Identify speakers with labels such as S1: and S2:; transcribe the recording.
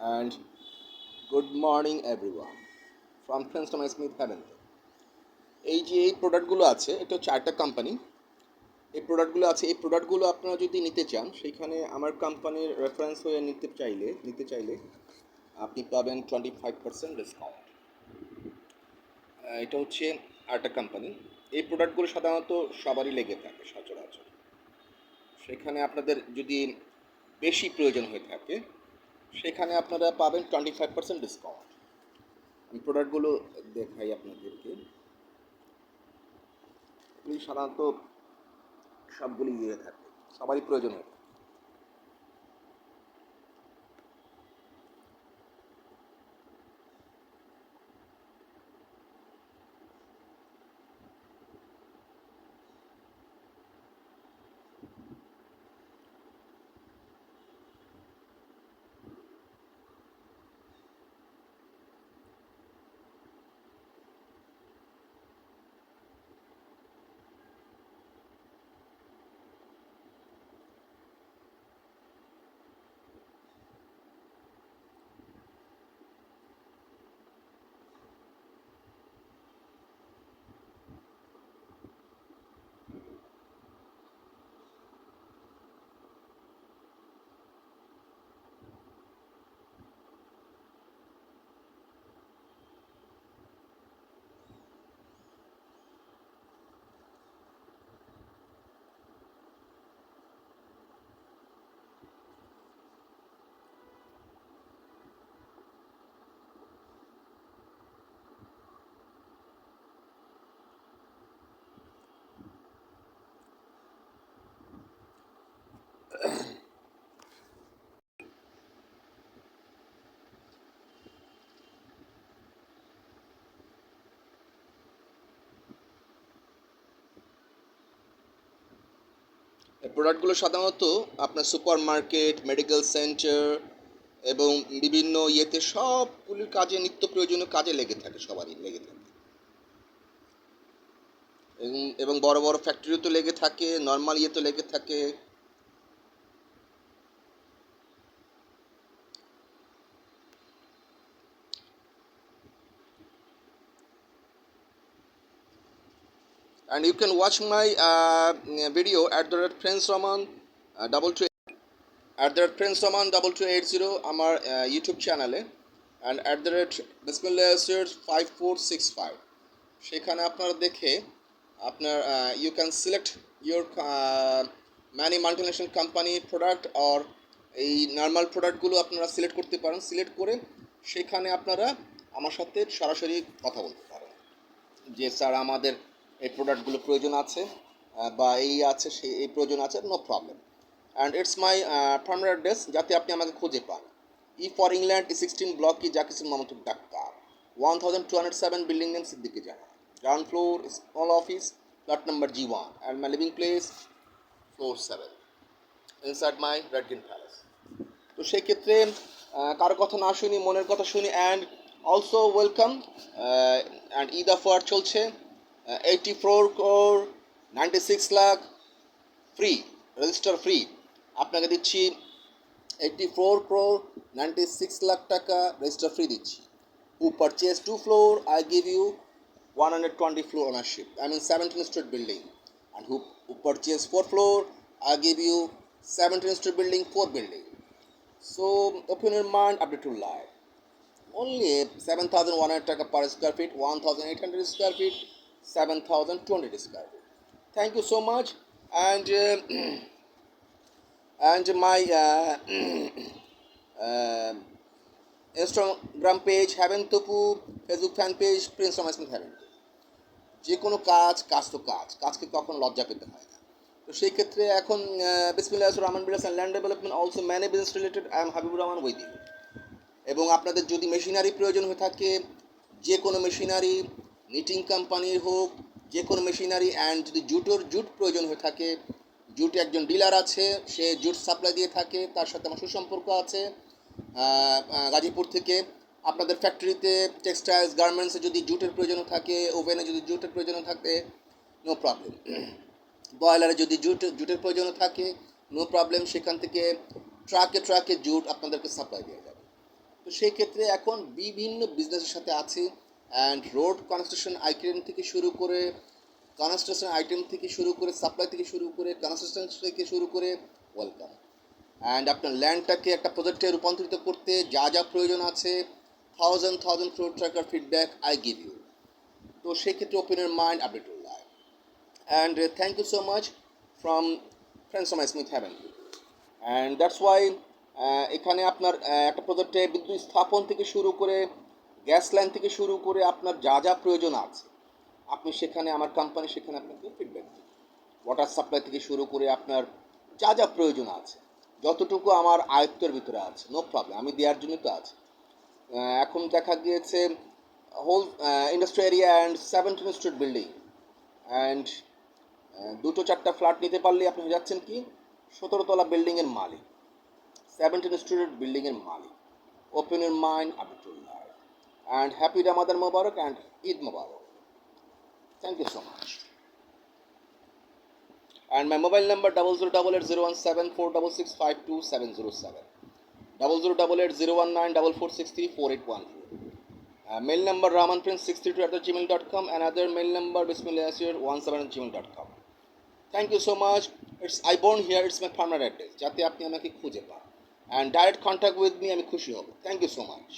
S1: and good morning everyone from Prince Thomas Smith Heaven. এই প্রোডাক্টগুলো আছে, এটা হচ্ছে একটা কোম্পানি। এই প্রোডাক্টগুলো আপনারা যদি নিতে চান, সেখানে আমার কোম্পানির রেফারেন্স হয়ে নিতে চাইলে আপনি পাবেন 25% ডিসকাউন্ট। এটা হচ্ছে একটা কোম্পানি। এই প্রোডাক্টগুলো সাধারণত সবারই লেগে থাকে সচরাচর। সেখানে আপনাদের যদি বেশি প্রয়োজন হয়ে থাকে, সেখানে আপনারা পাবেন 25% ডিসকাউন্ট। আমি প্রোডাক্টগুলো দেখাই আপনাদেরকে। এগুলি সাধারণত সবগুলি থাকে, সবারই প্রয়োজন হয়। এই প্রোডাক্টগুলো সাধারণত আপনার সুপার মার্কেট, মেডিকেল সেন্টার এবং বিভিন্ন সবগুলির কাজে, নিত্য প্রয়োজনীয় কাজে লেগে থাকে, সবারই লেগে থাকে। এবং বড় বড় ফ্যাক্টরিও তো লেগে থাকে, নর্মাল তো লেগে থাকে। And you can watch my video at the red Prince Raman 22 at the red Prince Raman 2280 আমার ইউটিউব চ্যানেলে, অ্যান্ড অ্যাট দ্য রেট বিসমিল্লাহ 5465। সেখানে আপনারা দেখে আপনার you can select your many multinational company product or এই নর্মাল প্রোডাক্টগুলো আপনারা সিলেক্ট করতে পারেন। সিলেক্ট করে সেখানে আপনারা আমার সাথে সরাসরি কথা বলতে পারেন যে স্যার আমাদের এই প্রোডাক্টগুলো প্রয়োজন আছে, বা এই প্রয়োজন আছে, no problem. And it's my permanent address, যাতে আপনি আমাকে খুঁজে পান। for England is 16 block की Jakism Mamadou Dhaka 1207 building name Siddiqui Jana. Ground floor is small office, plot number G1, and my living place floor 7 inside my Redgate Palace. তো সেই ক্ষেত্রে কারো কথা না শুনি, মনের কথা শুনি। And also welcome, and Eid offer চলছে। 84 crore 96 lakh free, register free. আপনাকে দিচ্ছি 84 crore 96 lakh টাকা রেজিস্টার ফ্রি দিচ্ছি। Who purchase 2 floor, I give you 120 floor ownership. I mean 17 story building. And who purchase 4 floor, I give you 17 story building, 4 building. So open your mind, update your life. Only 7,100 টাকা per square feet, 1,800 square feet, 7,200 square feet. Thank you so much. And and my Instagram page Haven Topu, Facebook fan page Prince Ramesh Smith Haven. যে কোনো কাজ তো কাজকে কখনো লজ্জা পেতে হয় না। তো সেই ক্ষেত্রে এখন Bismillah Rahman builders and land development, also many business related, I am Habibur Rahman with you. এবং আপনাদের যদি মেশিনারি প্রয়োজন হয়ে থাকে, যে কোনো মেশিনারি, নিটিং কোম্পানির হোক, যে কোনো মেশিনারি, অ্যান্ড যদি জুট প্রয়োজন হয়ে থাকে, জুটে একজন ডিলার আছে, সে জুট সাপ্লাই দিয়ে থাকে, তার সাথে আমার সুসম্পর্ক আছে। গাজীপুর থেকে আপনাদের ফ্যাক্টরিতে, টেক্সটাইলস গার্মেন্টসে যদি জুটের প্রয়োজন থাকে, ওভেনে যদি জুটের প্রয়োজন থাকে, নো প্রবলেম। বয়লারে যদি জুটের প্রয়োজন থাকে, নো প্রবলেম। সেখান থেকে ট্রাকে জুট আপনাদেরকে সাপ্লাই দেওয়া যাবে। তো সেই ক্ষেত্রে এখন বিভিন্ন বিজনেসের সাথে আছি, অ্যান্ড রোড কনস্ট্রাকশন আইটেম থেকে শুরু করে সাপ্লাই থেকে শুরু করে কনস্ট্রাকশন থেকে শুরু করে ওয়েলকাম। অ্যান্ড আপনার ল্যান্ডটাকে একটা প্রজেক্টে রূপান্তরিত করতে যা যা প্রয়োজন আছে, thousand floor tracker feedback I give you. তো সেক্ষেত্রে open your mind, update your life. And thank you so much from friends from Smith Haven. And that's why এখানে আপনার একটা প্রজেক্টে বিদ্যুৎ স্থাপন থেকে শুরু করে গ্যাস লাইন থেকে শুরু করে আপনার যা যা প্রয়োজন আছে, আপনি সেখানে, আমার কোম্পানি সেখানে আপনাকে ফিডব্যাক দেবে। ওয়াটার সাপ্লাই থেকে শুরু করে আপনার যা যা প্রয়োজন আছে, যতটুকু আমার আয়ত্তের ভিতরে আছে, নো প্রবলেম, আমি দেওয়ার জন্য তো আছি। এখন দেখা গিয়েছে whole industry area and 17 street building, and 2-4টা ফ্ল্যাট নিতে পারলে আপনি হয়ে যাচ্ছেন কি 17তলা বিল্ডিংয়ের মালিক, 17 স্ট্রিট বিল্ডিংয়ের মালিক। Open your mind, update your life, and happy Ramadan মোবারক অ্যান্ড ঈদ মোবারক। Thank you so much. And my mobile number 0088017466527707, 00880194463481. Mail number ramanprince632@gmail.com, and other mail number bismillahasir17@gmail.com. Thank you so much. It's I born here, it's my permanent address, যাতে আপনি আমাকে খুঁজে পান, and direct contact with me, আমি খুশি হব। Thank you so much.